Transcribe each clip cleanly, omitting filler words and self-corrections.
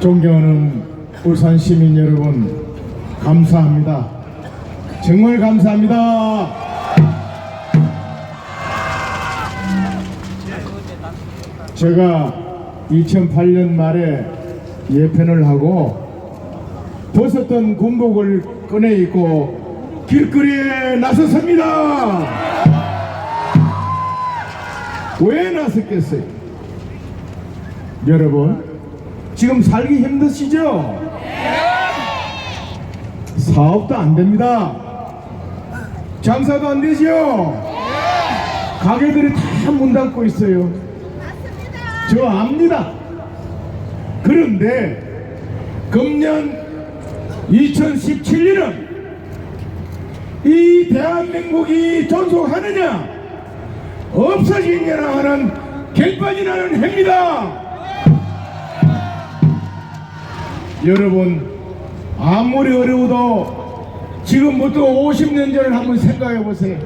존경하는 울산 시민 여러분, 감사합니다. 정말 감사합니다. 제가 2008년 말에 예편을 하고 벗었던 군복을 꺼내 입고 길거리에 나섰습니다. 왜 나섰겠어요? 여러분, 지금 살기 힘드시죠? 사업도 안 됩니다. 장사도 안 되죠? 가게들이 다 문 닫고 있어요. 저 압니다. 그런데 금년 2017년은 이 대한민국이 존속하느냐 없어지느냐 하는 결판이 나는 해입니다. 여러분, 아무리 어려워도 지금부터 50년 전을 한번 생각해 보세요.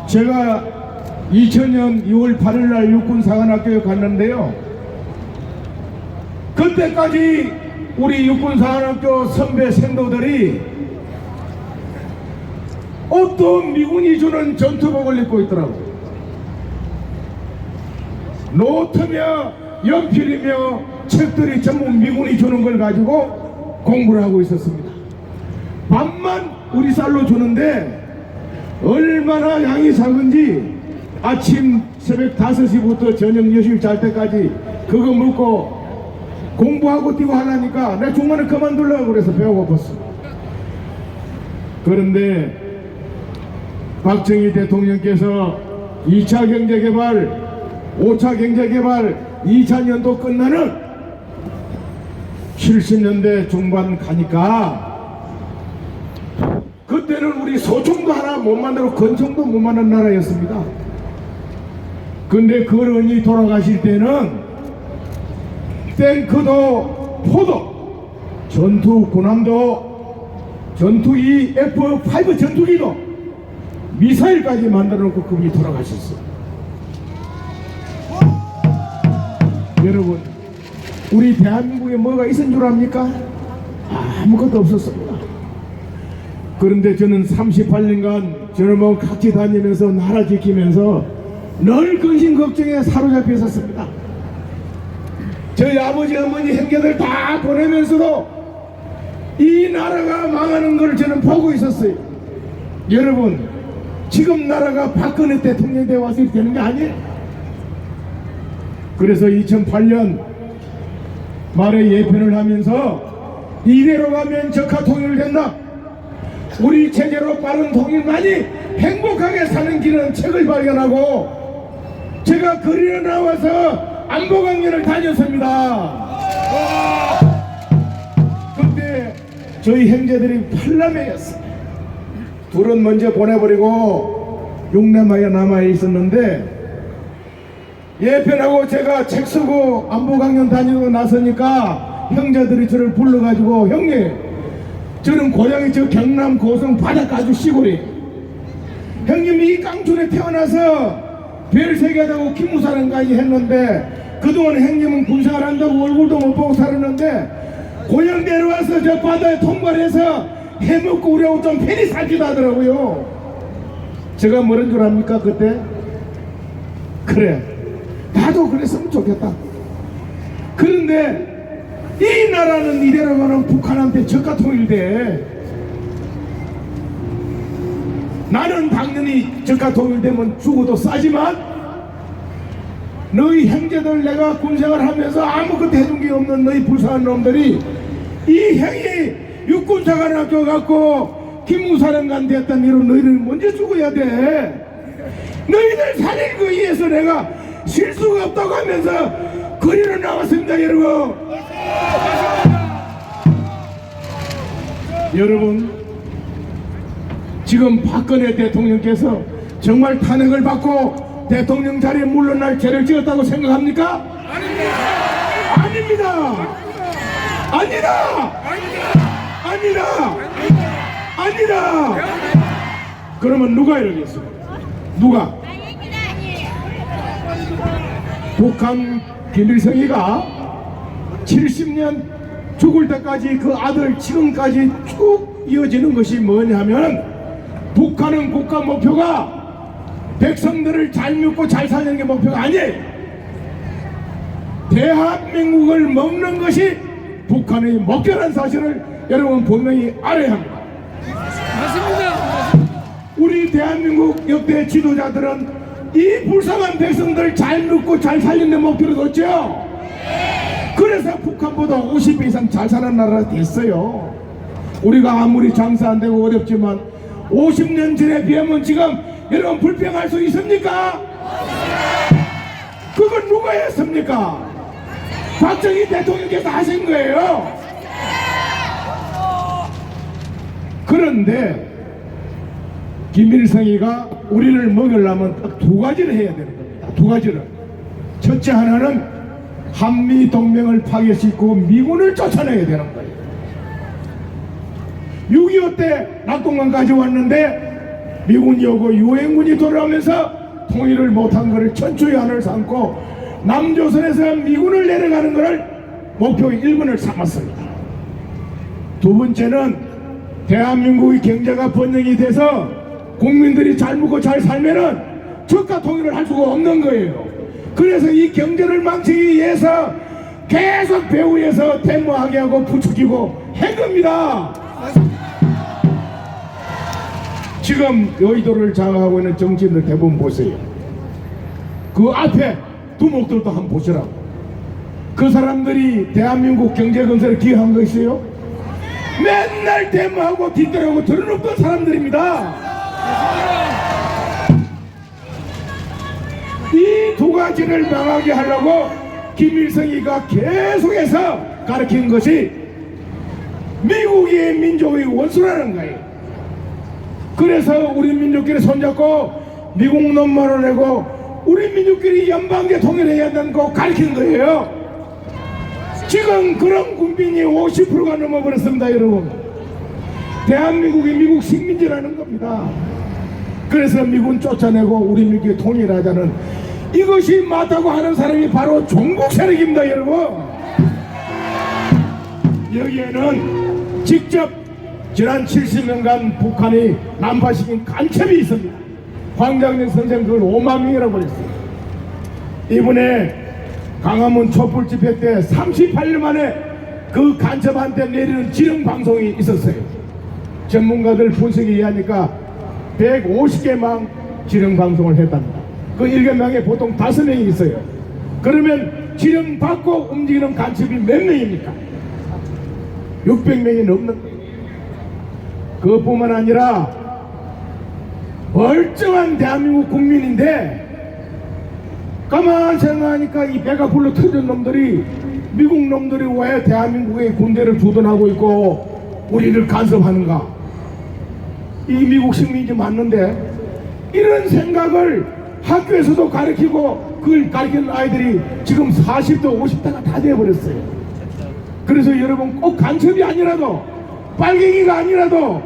제가 2000년 2월 8일 날 육군사관학교에 갔는데요, 그때까지 우리 육군사관학교 선배 생도들이 어떤 미군이 주는 전투복을 입고 있더라고요. 노트며 연필이며 책들이 전부 미군이 주는 걸 가지고 공부를 하고 있었습니다. 밥만 우리 쌀로 주는데 얼마나 양이 작은지 아침 새벽 5시부터 저녁 6시 잘 때까지 그거 먹고 공부하고 뛰고 하려니까 내가 중간에 그만두려고 그래서 배가 고팠어. 그런데 박정희 대통령께서 2차 경제개발, 5차 경제개발 2차년도 끝나는 70년대 중반 가니까 그때는 우리 소총도 하나 못 만들고 권총도 못 만든 나라였습니다. 근데 그 어른이 돌아가실 때는 탱크도 포도, 전투 군함도, 전투기 F5 전투기도, 미사일까지 만들어 놓고 그분이 돌아가셨어요. 여러분, 우리 대한민국에 뭐가 있은 줄 압니까? 아무것도 없었습니다. 그런데 저는 38년간 저놈하고 같이 다니면서 나라 지키면서 늘 근심 걱정에 사로잡혀 있었습니다. 저희 아버지, 어머니, 형제들 다 보내면서도 이 나라가 망하는 걸 저는 보고 있었어요. 여러분, 지금 나라가 박근혜 대통령 돼 와서 이렇게 되는 게 아니에요. 그래서 2008년 말에 예편을 하면서 이대로 가면 적화 통일된다, 우리 체제로 빠른 통일만이 행복하게 사는 길은 책을 발견하고 제가 거리에 나와서 안보 강연을 다녔습니다. 그때 저희 형제들이 8남매였어요. 둘은 먼저 보내버리고 6남매가 남아 있었는데, 예편하고 제가 책 쓰고 안보 강연 다니고 나서니까 형제들이 저를 불러가지고, 형님, 저는 고향이 저 경남 고성 바닷가 아주 시골이, 형님이 이 깡촌에 태어나서 별세계하다고 기무사령까지 했는데 그동안 형님은 군생활 한다고 얼굴도 못 보고 살았는데 고향 내려와서 저 바다에 통발해서 해먹고 우리하고 좀 편히 살기도 하더라고요. 제가 뭐란 줄 압니까 그때? 그래, 나도 그랬으면 좋겠다. 그런데 이 나라는 이대로 가면 북한한테 적화 통일돼. 나는 당연히 적화 통일되면 죽어도 싸지만 너희 형제들 내가 군생활 하면서 아무것도 해준 게 없는 너희 불쌍한 놈들이 이 형이 육군사관학교 갖고 기무사령관 됐던 이런 너희들 먼저 죽어야 돼. 너희들 살릴 거 위해서 내가 실수가 없다고 하면서 거리로 나왔습니다. 여러분, 지금 박근혜 대통령께서 정말 탄핵을 받고 대통령 자리에 물러날 죄를 지었다고 생각합니까? 아닙니다. 아니다. 아니다. 그러면 누가 이러겠어요? 누가? 북한 김일성이가 70년 죽을 때까지 그 아들 지금까지 쭉 이어지는 것이 뭐냐면, 북한은 국가 목표가 백성들을 잘 믿고 잘 사는 게 목표가 아니에요. 대한민국을 먹는 것이 북한의 목표라는 사실을 여러분 분명히 알아야 합니다. 맞습니다. 우리 대한민국 역대 지도자들은 이 불쌍한 백성들 잘 먹고 잘 살리는 목표를 뒀죠. 그래서 북한보다 50배 이상 잘 사는 나라가 됐어요. 우리가 아무리 장사 안 되고 어렵지만 50년 전에 비하면 지금 여러분 불평할 수 있습니까? 그건 누가 했습니까? 박정희 대통령께서 하신 거예요. 그런데 김일성이가 우리를 먹으려면 딱 두 가지를 해야 되는 겁니다. 두 가지를. 첫째 하나는 한미동맹을 파괴시키고 미군을 쫓아내야 되는 거예요. 6.25 때 낙동강까지 왔는데 미군이 오고 유엔군이 돌아오면서 통일을 못한 것을 천추의 한을 삼고 남조선에서 미군을 내려가는 것을 목표 1번을 삼았습니다. 두 번째는 대한민국의 경제가 번영이 돼서 국민들이 잘 먹고 잘 살면은 저가 통일을 할 수가 없는 거예요. 그래서 이 경제를 망치기 위해서 계속 배후에서 데모하게 하고 부추기고 한 겁니다. 지금 여의도를 장악하고 있는 정치인들 대부분 보세요. 그 앞에 두목들도 한번 보시라고. 그 사람들이 대한민국 경제 건설에 기여한 거 있어요? 맨날 데모하고 뒷뜰하고 들어눕던 사람들입니다. 이 두 가지를 망하게 하려고 김일성이가 계속해서 가르친 것이 미국이 민족의 원수라는 거예요. 그래서 우리 민족끼리 손잡고 미국 놈만을 내고 우리 민족끼리 연방제 통일해야 된다는 거 가르친 거예요. 지금 그런 국민이 50%가 넘어버렸습니다. 여러분, 대한민국이 미국 식민지라는 겁니다. 그래서 미군 쫓아내고 우리 민족이 통일하자는 이것이 맞다고 하는 사람이 바로 종북 세력입니다. 여러분, 여기에는 직접 지난 70년간 북한이 난파시킨 간첩이 있습니다. 황장래 선생 그걸 5만 명이라고 그랬어요. 이번에 강화문 촛불 집회 때 38년 만에 그 간첩한테 내리는 지령 방송이 있었어요. 전문가들 분석에 의하니까 150개만 지령 방송을 했답니다. 그 1개명에 보통 5명이 있어요. 그러면 지령 받고 움직이는 간첩이 몇 명입니까? 600명이 넘는 거예요. 그것뿐만 아니라 멀쩡한 대한민국 국민인데 가만 생각하니까 이 배가 불러 터진 놈들이 미국 놈들이 왜 대한민국의 군대를 주둔하고 있고 우리를 간섭하는가? 이 미국 식민지 맞는데 이런 생각을 학교에서도 가르치고 그걸 가르치는 아이들이 지금 40대 50대가 다 되어버렸어요. 그래서 여러분 꼭 간첩이 아니라도 빨갱이가 아니라도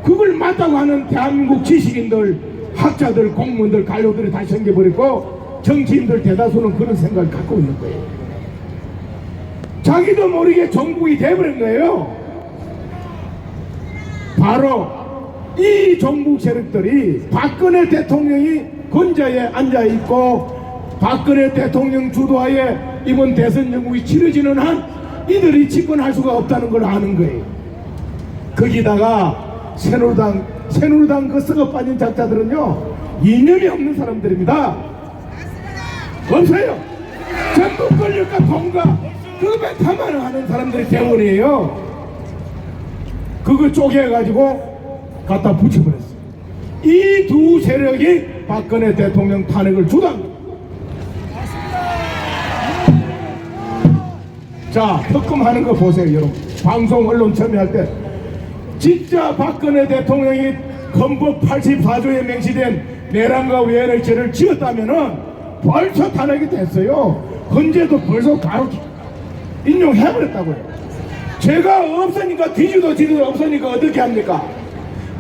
그걸 맞다고 하는 대한민국 지식인들, 학자들, 공무원들, 관료들이 다 생겨버리고 정치인들 대다수는 그런 생각을 갖고 있는 거예요. 자기도 모르게 정국이 돼버린 거예요. 바로 이 정국 세력들이 박근혜 대통령이 권좌에 앉아있고 박근혜 대통령 주도하에 이번 대선 정국이 치러지는 한 이들이 집권할 수가 없다는 걸 아는 거예요. 거기다가 새누리당 그 썩어 빠진 작자들은요 이념이 없는 사람들입니다. 없어요. 전부 권력과 돈과 그거 탐하는 하는 사람들이 대원이에요. 그거 쪼개가지고 갖다 붙여버렸어요. 이 두 세력이 박근혜 대통령 탄핵을 주도합니다. 자, 특검하는 거 보세요. 여러분 방송 언론 참여할 때 진짜 박근혜 대통령이 헌법 84조에 명시된 내란과 외환의 죄를 지었다면은 벌써 탄핵이 됐어요. 헌재도 벌써 바로 인용해버렸다고요. 죄가 없으니까 뒤지도 없으니까 어떻게 합니까?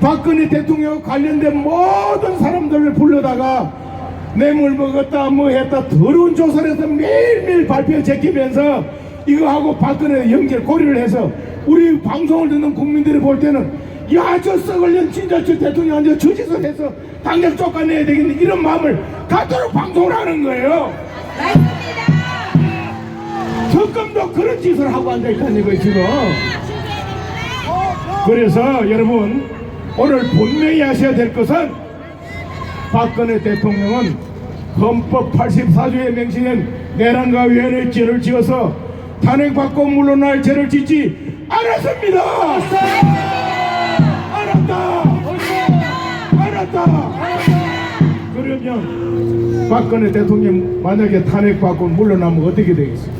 박근혜 대통령 관련된 모든 사람들을 불러다가 뇌물 먹었다 뭐 했다 더러운 조사를 해서 매일매일 발표 제끼면서 이거하고 박근혜 연결 고리를 해서 우리 방송을 듣는 국민들이 볼 때는 야, 저 썩을년 진짜 저 대통령한테 저 짓을 해서 당장 쫓아내야 되겠네 이런 마음을 갖도록 방송을 하는 거예요. 맞습니다. 적금도 그런 짓을 하고 앉아있다는 거예요 지금. 그래서 여러분 오늘 분명히 하셔야 될 것은 박근혜 대통령은 헌법 84조에 명시된 내란과 위헌의 죄를 지어서 탄핵받고 물러날 죄를 짓지 않았습니다. 않았다. 그러면 박근혜 대통령 만약에 탄핵받고 물러나면 어떻게 되겠어요?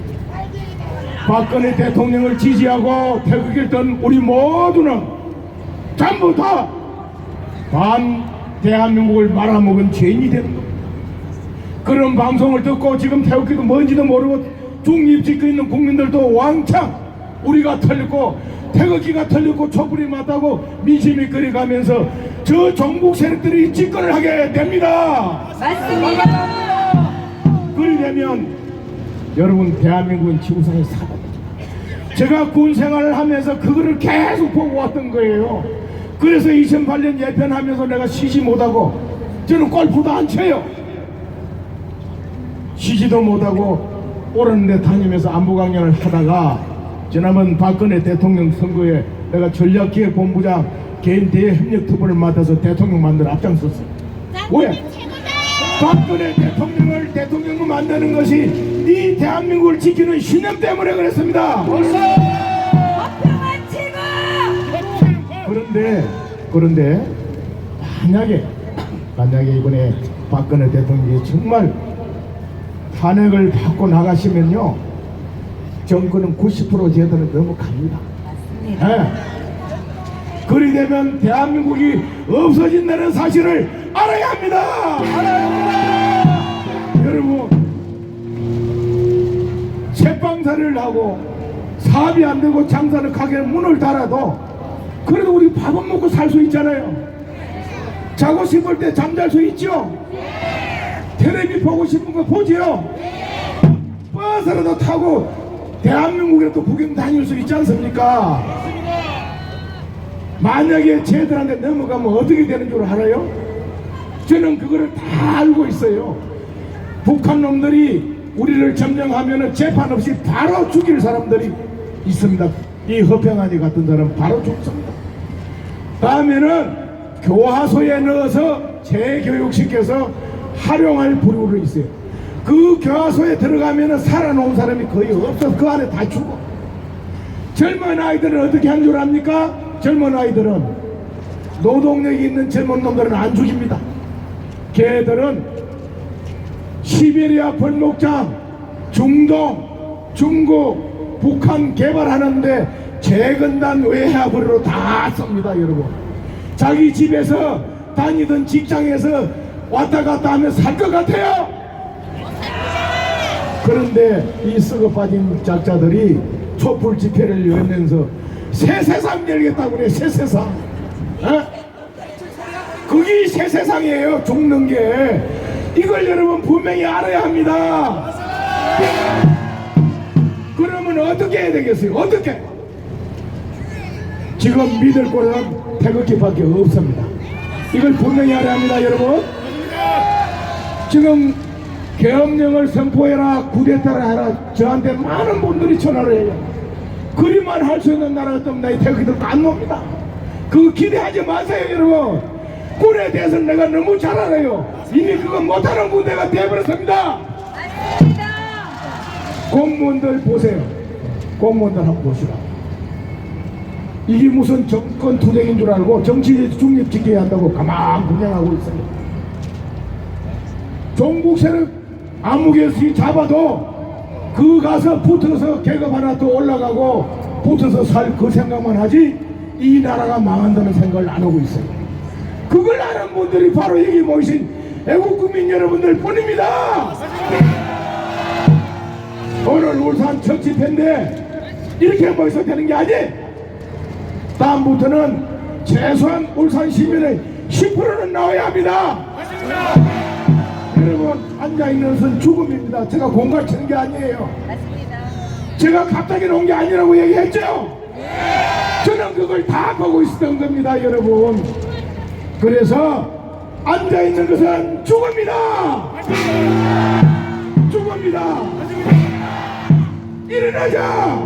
박근혜 대통령을 지지하고 태극기를 우리 모두는 전부 다 대한민국을 말아먹은 죄인이 되는 겁니다. 그런 방송을 듣고 지금 태극기도 뭔지도 모르고 중립 짓고 있는 국민들도 왕창 우리가 털렸고 태극기가 털렸고 촛불이 맞다고 민심이 끓여가면서 저 종북 세력들이 집권을 하게 됩니다. 맞습니다. 그리 되면 여러분 대한민국은 지구상에 사라져. 제가 군 생활을 하면서 그거를 계속 보고 왔던 거예요. 그래서 2008년 예편하면서 내가 쉬지 못하고 저는 골프도 안 쳐요. 쉬지도 못하고 오랜 데 다니면서 안보 강연을 하다가 지난번 박근혜 대통령 선거에 내가 전략기획본부장 개인 대협력 특보를 맡아서 대통령 만들어 앞장섰어요. 왜? 박근혜 대통령을 대통령으로 만드는 것이 이 대한민국을 지키는 신념 때문에 그랬습니다. 법평한 최고. 그런데 만약에 이번에 박근혜 대통령이 정말 탄핵을 받고 나가시면요 정권은 90% 제대로 넘어갑니다. 네. 그리 되면 대한민국이 없어진다는 사실을 알아야 합니다. 여러분 채빵사를 하고 사업이 안 되고 장사를 가게 문을 닫아도 그래도 우리 밥은 먹고 살 수 있잖아요. 자고 싶을 때 잠잘 수 있죠. 텔레비 보고 싶은 거 보지요. 버스라도 타고 대한민국에 또 구경 다닐 수 있지 않습니까? 만약에 쟤들한테 넘어가면 어떻게 되는 줄 알아요? 저는 그거를 다 알고 있어요. 북한 놈들이 우리를 점령하면 재판 없이 바로 죽일 사람들이 있습니다. 이 허평아지 같은 사람 바로 죽습니다. 다음에는 교화소에 넣어서 재교육시켜서 활용할 부류로 있어요. 그 교화소에 들어가면 살아놓은 사람이 거의 없어서 그 안에 다 죽어. 젊은 아이들은 어떻게 한 줄 압니까? 젊은 아이들은 노동력이 있는 젊은 놈들은 안 죽입니다. 걔들은 시베리아 벌목장, 중동, 중국, 북한 개발하는데 재건단 외화부로 다 씁니다. 여러분 자기 집에서 다니던 직장에서 왔다 갔다 하면 살 것 같아요. 그런데 이 썩어 빠진 작자들이 촛불 집회를 열면서 새 세상 열겠다고 그래. 새 세상. 어? 그게 새 세상이에요. 죽는 게. 이걸 여러분 분명히 알아야 합니다. 그러면 어떻게 해야 되겠어요? 어떻게? 지금 믿을 곳은 태극기밖에 없습니다. 이걸 분명히 알아야 합니다. 여러분 지금 계엄령을 선포해라, 쿠데타를 해라, 저한테 많은 분들이 전화를 해요. 그리만 할 수 있는 나라가 없다면 나의 태극기들 안 놉니다. 그거 기대하지 마세요. 여러분 꿀에 대해서 내가 너무 잘 알아요. 이미 그거 못하는 군대가 되어버렸습니다. 공무원들 보세요. 공무원들 한번 보시라. 이게 무슨 정권 투쟁인 줄 알고 정치 중립 지켜야 한다고 가만 구경하고 있어요. 종북 세력 암흑에서 잡아도 그 가서 붙어서 계급 하나 더 올라가고 붙어서 살 그 생각만 하지 이 나라가 망한다는 생각을 안 하고 있어요. 그걸 아는 분들이 바로 여기 모이신 애국국민 여러분들 뿐입니다. 오늘 울산 첫 집회인데 이렇게 모여서 되는 게 아니에요. 다음부터는 최소한 울산 시민의 10%는 나와야 합니다. 여러분 앉아있는 것은 죽음입니다. 제가 공갈 치는 게 아니에요. 맞습니다. 제가 갑자기 놓은 게 아니라고 얘기했죠? 저는 그걸 다 보고 있었던 겁니다, 여러분. 그래서 앉아있는 것은 죽음이다. 죽음이다. 일어나자.